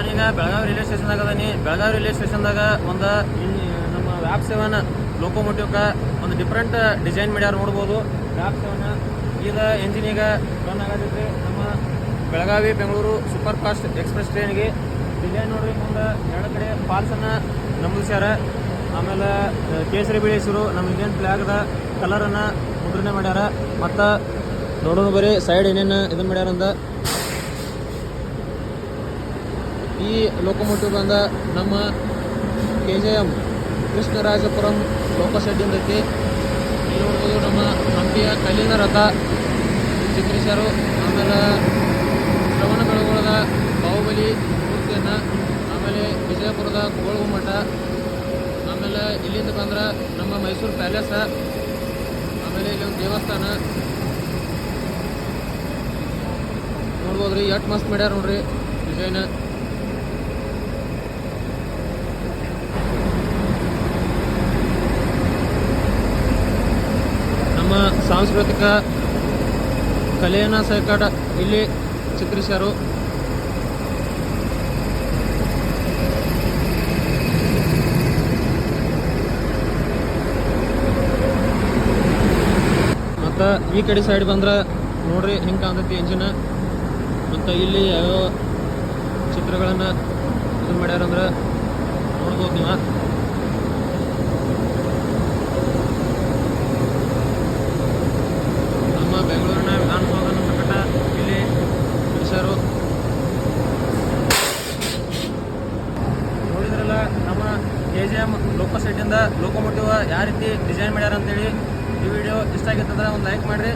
ನಾನೀಗ Belagavi railway ಸ್ಟೇಷನ್ದಾಗ ಅದೀನಿ. Belagavi railway ಸ್ಟೇಷನ್ದಾಗ ಒಂದು ನಮ್ಮ ವ್ಯಾಪ್ ಸೆವೆನ್ ಲೋಕೋಮೋಟಿವ್ಕ ಒಂದು ಡಿಫ್ರೆಂಟ್ ಡಿಸೈನ್ ಮಾಡ್ಯಾರ ನೋಡ್ಬೋದು. ವ್ಯಾಪ್ ಸೆವೆನ್ ಈಗ ಎಂಜಿನ್ ಈಗ ರನ್ ಆಗತೈತಿ. ನಮ್ಮ Belagavi Bengaluru super fast express ಟ್ರೈನ್ಗೆ ಡಿಸೈನ್ ನೋಡ್ರಿ. ಮುಂದೆ ಎರಡು ಕಡೆ ಫಾಲ್ಸನ್ನು ನಮೂದಿಸ್ಯಾರ. ಆಮೇಲೆ ಕೇಸರಿ ಬಿಳಿ ಹೆಸರು ನಮ್ಮ ಇಂಡಿಯನ್ ಫ್ಲಾಗ್ದ ಕಲರನ್ನು ಮುದ್ರಣೆ ಮಾಡ್ಯಾರ. ಮತ್ತು ನೋಡೋಣ ಬರೀ ಸೈಡ್ ಏನೇನು ಇದನ್ನು ಮಾಡ್ಯಾರ ಅಂತ. ಈ ಲೋಕೋಮೋಟಿವ್ ಬಂದ ನಮ್ಮ KJM ಕೃಷ್ಣರಾಜಪುರಂ ಲೋಕೋ ಶೆಡ್ಡಿಂದ ಐತಿ. ಇಲ್ಲಿ ನೋಡ್ಬೋದು ನಮ್ಮ ಹಂಪಿಯ ಕಲ್ಲಿನ ರಥ ಚಿತ್ರಿಸ್ಯಾರು. ಆಮೇಲೆ ಶ್ರವಣ ಬೆಳಗೊಳದ ಬಾಹುಬಲಿ ಮೂರ್ತಿಯನ್ನು, ಆಮೇಲೆ ವಿಜಯಪುರದ ಗೋಳಗುಮ್ಮಟ, ಆಮೇಲೆ ಇಲ್ಲಿಂದ ಬಂದ್ರೆ ನಮ್ಮ ಮೈಸೂರು ಪ್ಯಾಲೇಸ, ಆಮೇಲೆ ಇಲ್ಲಿ ಒಂದು ದೇವಸ್ಥಾನ ನೋಡ್ಬೋದು ರೀ. ಎಷ್ಟು ಮಸ್ತ್ ಮಾಡ್ಯಾರ ನೋಡ್ರಿ ಡಿಸೈನ್. ನಮ್ಮ ಸಾಂಸ್ಕೃತಿಕ ಕಲೆಯನ್ನು ಸೈಕಾಡ ಇಲ್ಲಿ ಚಿತ್ರಿಸ್ಯಾರು. ಮತ್ತು ಈ ಕಡೆ ಸೈಡ್ ಬಂದ್ರೆ ನೋಡ್ರಿ ಹಿಂಗೆ ಕಾಣ್ತೈತಿ ಇಂಜಿನ್. ಮತ್ತು ಇಲ್ಲಿ ಯಾವ್ಯಾವ ಚಿತ್ರಗಳನ್ನು ಇದು ಮಾಡ್ಯಾರಂದ್ರೆ ನೋಡ್ಬೋದು ನೀವು. ನಮ್ಮ ಬೆಂಗಳೂರಿನ ವಿಧಾನಸೌಧನ ಪ್ರಕಟ ಇಲ್ಲಿ ಬಿಡಿಸ್ಯಾರು. ನೋಡಿದ್ರಲ್ಲ ನಮ್ಮ KJM ಲೋಕೋ ಸೆಟ್ಟಿಂದ ಲೋಕೋಮೋಟಿವ್ ಯಾವ ರೀತಿ ಡಿಸೈನ್ ಮಾಡ್ಯಾರ ಅಂತೇಳಿ. ಈ ವಿಡಿಯೋ ಇಷ್ಟ ಆಗಿತ್ತಂದ್ರೆ ಒಂದು ಲೈಕ್ ಮಾಡಿರಿ.